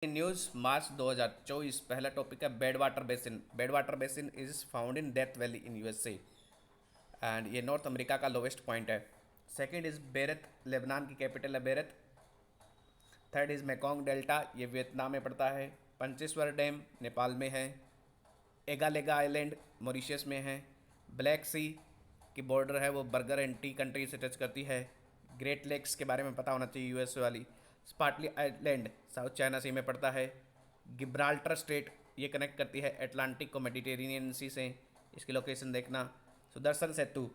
News मार्च 2024। पहला topic है bed water basin. Bed water basin is found in death valley in USA and ये north America का lowest point है। Second is Bairat, Lebanon की capital है Bairat. Third is Mekong delta, ये Vietnam में पड़ता है। पंचेश्वर डैम नेपाल में है। एगालेगा आइलैंड मॉरिशस में है। ब्लैक सी की बॉर्डर है वो बर्गर एंड टी कंट्री से टच करती है। ग्रेट लेक्स के बारे में पता होना चाहिए यूएस वाली। स्पार्टली आइलैंड साउथ चाइना सी में पड़ता है। गिब्राल्टर स्ट्रेट ये कनेक्ट करती है अटलांटिक को मेडिटेरेनियन सी से, इसकी लोकेशन देखना। सुदर्शन सेतु,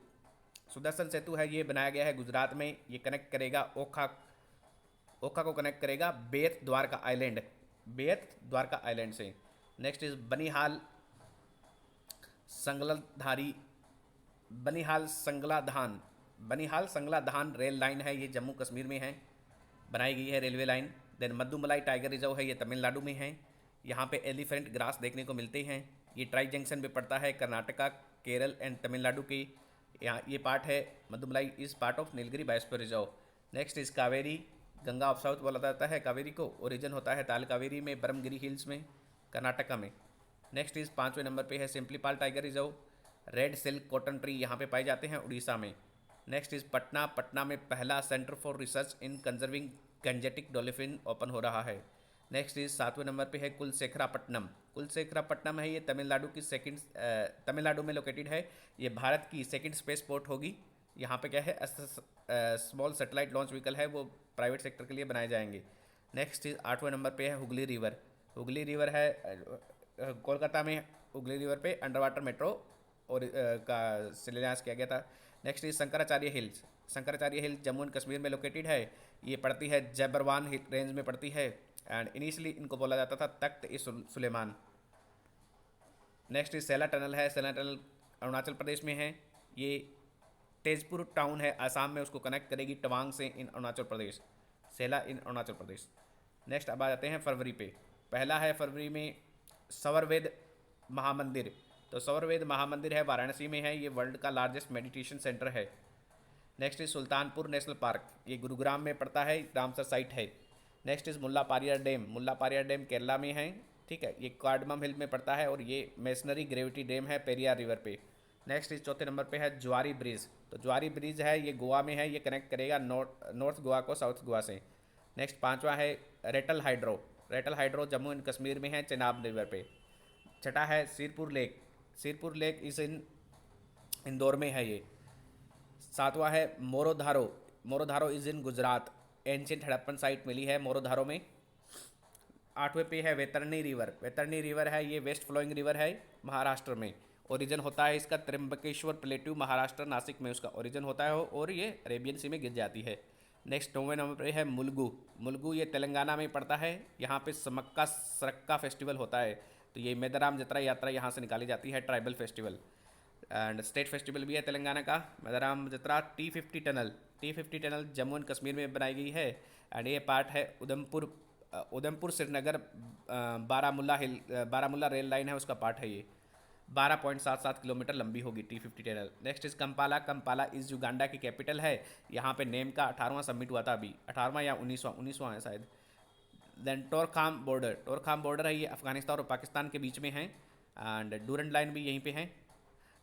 सुदर्शन सेतु है ये बनाया गया है गुजरात में। ये कनेक्ट करेगा ओखा, ओखा को कनेक्ट करेगा बेत द्वारका आइलैंड, बेत द्वारका आइलैंड से। Next is Banihal Sangaldhari, Banihal Sangaldan, Banihal Sangaldan rail line है, ये जम्मू कश्मीर में है, बनाई गई है railway line. Then Mudumalai tiger reserve है, ये तमिलनाडु में है। यहाँ पे एलिफेंट ग्रास देखने को मिलते हैं। ये ट्राई जंक्शन पे पड़ता है कर्नाटका, केरल एंड तमिलनाडु की। यहाँ ये पार्ट है Mudumalai is part of Nilgiri biosphere reserve. Next is Kaveri, Ganga of south बोला जाता है कावेरी को। ओरिजिन होता है ताल कावेरी में, ब्रह्मगिरी हिल्स में, कर्नाटका में। नेक्स्ट इज 5वें नंबर पे है Similipal tiger reserve. Red silk cotton tree यहाँ पे पाए जाते हैं उड़ीसा में। नेक्स्ट इज पटना, पटना में पहला centre for research in conserving Gangetic dolphin open हो रहा है। नेक्स्ट इज 7वें नंबर पे है कुलशेखरापट्टनम, कुलशेखरापट्टनम है ये तमिलनाडु की सेकंड, तमिलनाडु में लोकेटेड है। ये भारत की सेकंड स्पेस पोर्ट होगी। यहाँ पे क्या है, स्मॉल सेटेलाइट लॉन्च व्हीकल है वो प्राइवेट सेक्टर के लिए बनाए जाएंगे। नेक्स्ट इज 8वें नंबर पे है हुगली रिवर, हुगली रिवर है कोलकाता में। हुगली रिवर पे अंडर वाटर मेट्रो और का शिलान्यास किया गया था। Next is Shankaracharya hills, Shankaracharya hills Jammu and Kashmir में लोकेटेड है। ये पड़ती है जैबरवान रेंज में पड़ती है एंड इनिशियली इनको बोला जाता था Takht e Sulaiman. Next is Sela tunnel है, सेला टनल अरुणाचल प्रदेश में है। ये तेजपुर टाउन है आसाम में, उसको कनेक्ट करेगी तवांग से इन अरुणाचल प्रदेश, सेला इन अरुणाचल प्रदेश। नेक्स्ट अब आ जाते हैं फरवरी पे। पहला है फरवरी में सवरवेद महामंदिर। तो सवरवेद महामंदिर है वाराणसी में है, ये वर्ल्ड का लार्जेस्ट मेडिटेशन सेंटर है। Next is Sultanpur national park, ये गुरुग्राम में पड़ता है, रामसर साइट है। Next is Mulla Periyar dam, Mulla Periyar dam Kerala में है, ठीक है, ये कार्डमम हिल में पड़ता है और ये मेसनरी ग्रेविटी डैम है पेरियार रिवर पे। नेक्स्ट इज चौथे नंबर पे है ज्वारी ब्रिज। तो ज्वारी ब्रिज है ये गोवा में है, ये कनेक्ट करेगा नॉर्थ गोवा को साउथ गोवा से। नेक्स्ट पांचवा है Ratle hydro, Ratle hydro Jammu and Kashmir में है चेनाब रिवर पे। छठा है सिरपुर लेक, सिरपुर लेक इस इन इंदौर में है ये। सातवां है Morodharo, Morodharo is in Gujarat, ancient Harappan site मिली है मोरोधारो में। आठवें पे है वैतरणी रिवर, वैतरणी रिवर है ये वेस्ट फ्लोइंग रिवर है महाराष्ट्र में। ओरिजिन होता है इसका त्र्यंबकेश्वर प्लेट्यू महाराष्ट्र नासिक में उसका ओरिजिन होता है और ये अरेबियन सी में गिर जाती है। नेक्स्ट 9वें नंबर पे है मुलुगु, मुलुगु ये तेलंगाना में पड़ता है। यहाँ पे समक्का सरक्का फेस्टिवल होता है, तो ये मेदाराम जत्रा यात्रा यहाँ से निकाली जाती है, tribal festival and state festival भी है तेलंगाना का। मेदाराम जत्रा T50 tunnel, T50 tunnel Jammu and Kashmir में बनाई गई है एंड ये पार्ट है उधमपुर, उधमपुर श्रीनगर बारामुल्ला हिल, बारामुल्ला रेल लाइन है उसका पार्ट है ये। 12.77 किलोमीटर लंबी होगी T50 tunnel. Next is Kampala, Kampala is Uganda की कैपिटल है। यहाँ पे नेम का 18वां सबमिट हुआ था अभी, 18वां या 19वां है शायद। देन टोरखाम बॉर्डर, टोरखाम बॉर्डर है ये अफगानिस्तान और पाकिस्तान के बीच में है एंड डूरन लाइन भी यहीं पे है।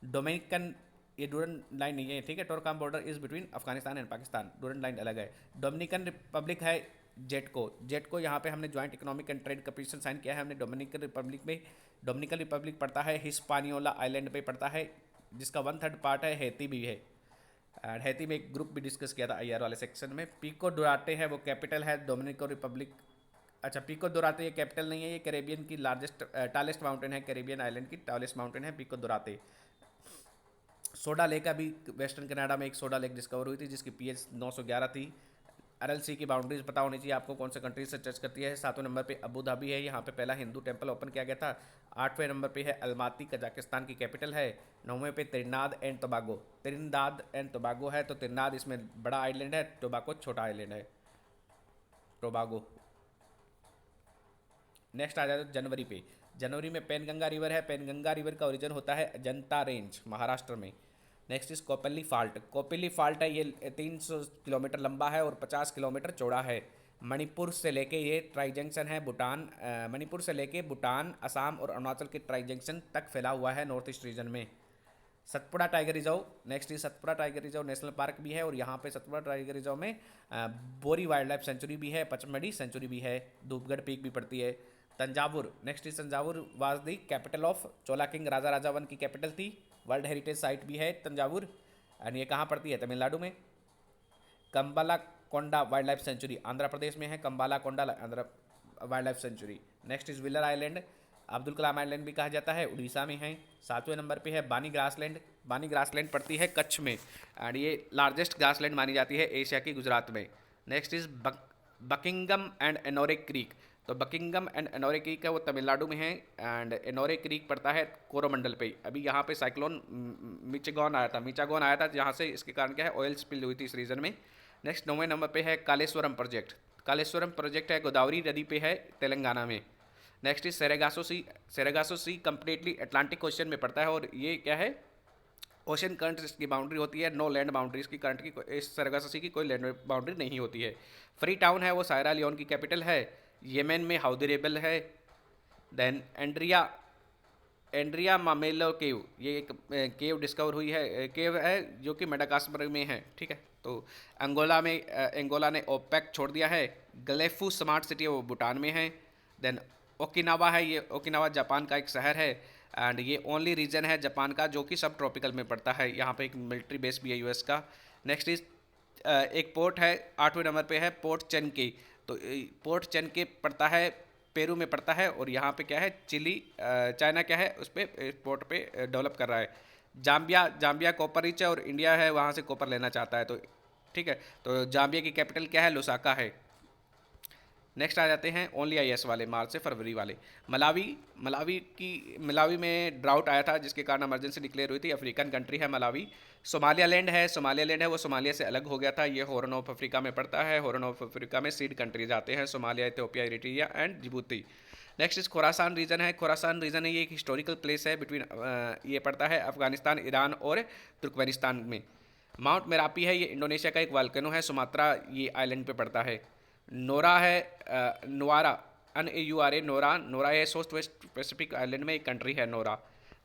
डोमिनिकन, ये डूरन लाइन नहीं है, ठीक है, Torkham border is between Afghanistan and Pakistan, Durand line अलग है। डोमिनिकन रिपब्लिक है जेटको, जेटको यहाँ पे हमने joint economic and trade commission sign किया है हमने डोमिनिकन रिपब्लिक में। डोमिनिकन रिपब्लिक पड़ता है हिस्पानियोला आइलैंड पे पड़ता है, जिसका 1/3 पार्ट है हैती भी है एंड हैती में एक ग्रुप भी डिस्कस किया था आईआर वाले सेक्शन में। पिको डुराटे है वो कैपिटल है डोमिनिकन रिपब्लिक। अच्छा पिको डुराटे ये कैपिटल नहीं है, ये कैरेबियन की लार्जेस्ट टालेस्ट माउंटेन है, कैरेबियन आइलैंड की टालेस्ट माउंटेन है पिको डुराटे। सोडा लेक अभी वेस्टर्न कनाडा में एक सोडा लेक डिस्कवर हुई थी जिसकी पीएच 911 थी। आरएलसी की बाउंड्रीज पता होनी चाहिए आपको कौन से कंट्री से टच करती है। 7वें नंबर पे अबू धाबी है, यहाँ पे पहला हिंदू टेंपल ओपन किया गया था। 8वें नंबर पे है अलमाती, कजाकिस्तान की कैपिटल है। 9वें पे त्रिनाद एंड टोबागो, त्रिनाद एंड टोबागो है, तो त्रिनाद इसमें बड़ा आइलैंड है, टोबागो छोटा आइलैंड है, टोबागो। नेक्स्ट आ जाए तो जनवरी पे, जनवरी में पेनगंगा रिवर है, पेनगंगा रिवर का ओरिजिन होता है अजंता रेंज महाराष्ट्र में। नेक्स्ट इज कोपल्ली फाल्ट, कोपल्ली फाल्ट है ये 300 किलोमीटर लंबा है और 50 किलोमीटर चौड़ा है। मणिपुर से लेके ये ट्राई जंक्शन है भूटान, मणिपुर से लेके भूटान, असम और अरुणाचल के ट्राई जंक्शन तक फैला हुआ है नॉर्थ ईस्ट रीजन में। Satpura tiger reserve, next is Satpura tiger reserve national park भी है, और यहाँ पे सतपुड़ा टाइगर रिजर्व में बोरी वाइल्ड लाइफ सेंचुरी भी है, पचमढ़ी सेंचुरी भी है, धूपगढ़ पीक भी पड़ती है। Thanjavur, next is Thanjavur was the capital of Chola king, Raja Rajavan की कैपिटल थी, वर्ल्ड हेरिटेज साइट भी है तंजावुर, एंड ये कहाँ पड़ती है? तमिलनाडु में। Kambala Konda wild life sanctuary Andhra Pradesh में है, Kambala Konda Andhra wild life sanctuary. Next is Wheeler island, Abdul Kalam island भी कहा जाता है, उड़ीसा में है। 7वें नंबर पे है बानी ग्रासलैंड, बानी ग्रासलैंड पड़ती है कच्छ में, एंड ये लार्जेस्ट ग्रासलैंड मानी जाती है एशिया की, गुजरात में। Next is Buckingham and Ennore creek, तो बकिंगम एंड एनोरे क्रीक है वो तमिलनाडु में है, एंड एनोरे क्रीक पड़ता है कोरोमंडल पे। अभी यहाँ पे साइक्लोन मीचागोन आया था जहाँ से इसके कारण क्या है ऑयल स्पिल हुई थी इस रीजन में। नेक्स्ट 9वें नंबर पे है कालेश्वरम प्रोजेक्ट, कालेश्वरम प्रोजेक्ट है गोदावरी नदी पे है तेलंगाना में। Next is Sargasso sea, Sargasso sea completely Atlantic ocean में पड़ता है, और ये क्या है ओशन करंट की बाउंड्री होती है, नो लैंड बाउंड्री इसकी करंट की, इस सेरेगासो सी की कोई लैंड बाउंड्री नहीं होती है। फ्री टाउन है वो सायरा लियोन की कैपिटल है, येमेन में हाउदी रेबल है। देन एंड्रिया मामेलो केव, ये एक केव डिस्कवर हुई है, केव है जो कि मेडागास्कर में है, ठीक है। तो अंगोला में अंगोला ने ओपेक छोड़ दिया है। गलेफू स्मार्ट सिटी है वो भूटान में है। देन ओकिनावा है, ये ओकिनावा जापान का एक शहर है, एंड ये ओनली रीजन है जापान का जो कि सब ट्रॉपिकल में पड़ता है। यहाँ पे एक मिलिट्री बेस भी है यूएस का। नेक्स्ट इज एक पोर्ट है 8वें नंबर पे है पोर्ट चेनके, तो पोर्ट चेनके पड़ता है पेरू में पड़ता है, और यहाँ पे क्या है चिली चाइना क्या है उस पर पोर्ट पे डेवलप कर रहा है। जाम्बिया कॉपर रिच है और इंडिया है वहाँ से कॉपर लेना चाहता है, तो ठीक है। तो जाम्बिया की कैपिटल क्या है? लुसाका है। नेक्स्ट आ जाते हैं ओनली आईएस वाले, मार्च से फरवरी वाले। मलावी में ड्राउट आया था जिसके कारण इमरजेंसी डिक्लेयर हुई थी। अफ्रीकन कंट्री है मलावी। सोमालियालैंड है वो सोमालिया से अलग हो गया था, ये हॉर्न ऑफ अफ्रीका में पड़ता है। हॉर्न ऑफ अफ्रीका में सीड कंट्रीज आते हैं, Somalia, Ethiopia, Eritrea and Djibouti. Next is Khorasan region है। खोरासान रीजन है ये एक हिस्टोरिकल प्लेस है बिटवीन, ये पड़ता है अफगानिस्तान, ईरान और तुर्कमेनिस्तान में। माउंट मेरापी है, ये इंडोनेशिया का एक वाल्केनो है, सुमात्रा ये आइलैंड पे पड़ता है। नोरा है, नोआरा NAURA, नोरा है साउथ वेस्ट पैसिफिक आइलैंड में एक कंट्री है नोरा।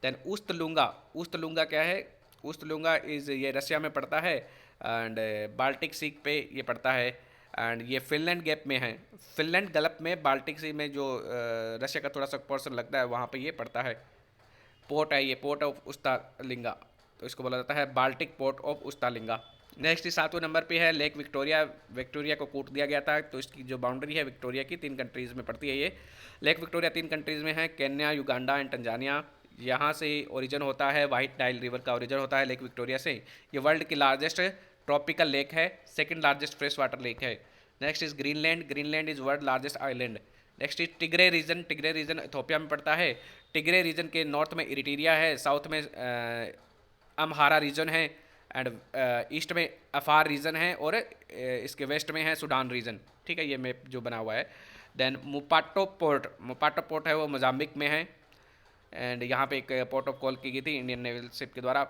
देन उस्तलुंगा क्या है? उस्तलुंगा इज ये रशिया में पड़ता है, एंड बाल्टिक सी पे ये पड़ता है, एंड ये फिनलैंड गैप में है। फिनलैंड गल्फ में बाल्टिक सी में जो रशिया का थोड़ा सा पोर्शन लगता है वहाँ पे ये पड़ता है। पोर्ट है ये, पोर्ट ऑफ उस्तालिंगा, तो इसको बोला जाता है Baltic port of Ust Luga. Next 7वें नंबर पे है लेक विक्टोरिया। विक्टोरिया को कूट दिया गया था, तो इसकी जो बाउंड्री है विक्टोरिया की 3 कंट्रीज़ में पड़ती है। ये लेक विक्टोरिया 3 कंट्रीज़ में है, केन्या, युगांडा एंड तंजानिया। यहाँ से ओरिजिन होता है, वाइट नाइल रिवर का ओरिजिन होता है लेक विक्टोरिया से। ये वर्ल्ड की लार्जेस्ट ट्रॉपिकल लेक है, second largest fresh water lake है। Next is Greenland is world largest island. Next is Tigray region Ethiopia में पड़ता है। टिग्रे रीजन के नॉर्थ में इरिट्रिया है, साउथ में अम्हारा रीजन है, एंड ईस्ट में अफार रीजन है, और इसके वेस्ट में है सूडान रीजन, ठीक है। ये मैप जो बना हुआ है। देन मुपाटो पोर्ट है वो मोजाम्बिक में है, एंड यहाँ पे एक पोर्ट ऑफ कॉल की गई थी इंडियन नेवल शिप के द्वारा।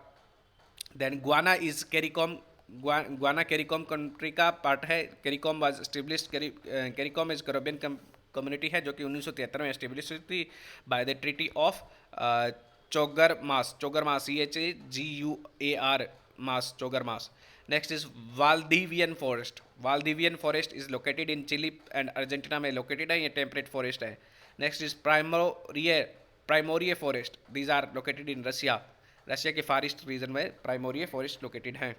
Then Guyana is CARICOM, Guyana CARICOM country का पार्ट है। CARICOM was established, CARICOM is Caribbean community है जो कि 1973 में एस्टेब्लिश हुई थी by the treaty of Chaguaramas, CHAGUAR मास, Chaguaramas. Next is Valdivian forest is located in Chile and Argentina में लोकेटेड है, ये टेम्परेट फॉरेस्ट है। Next is Primorye forest, these are located in Russia के फार ईस्ट रीजन में प्राइमोरिये forest located हैं।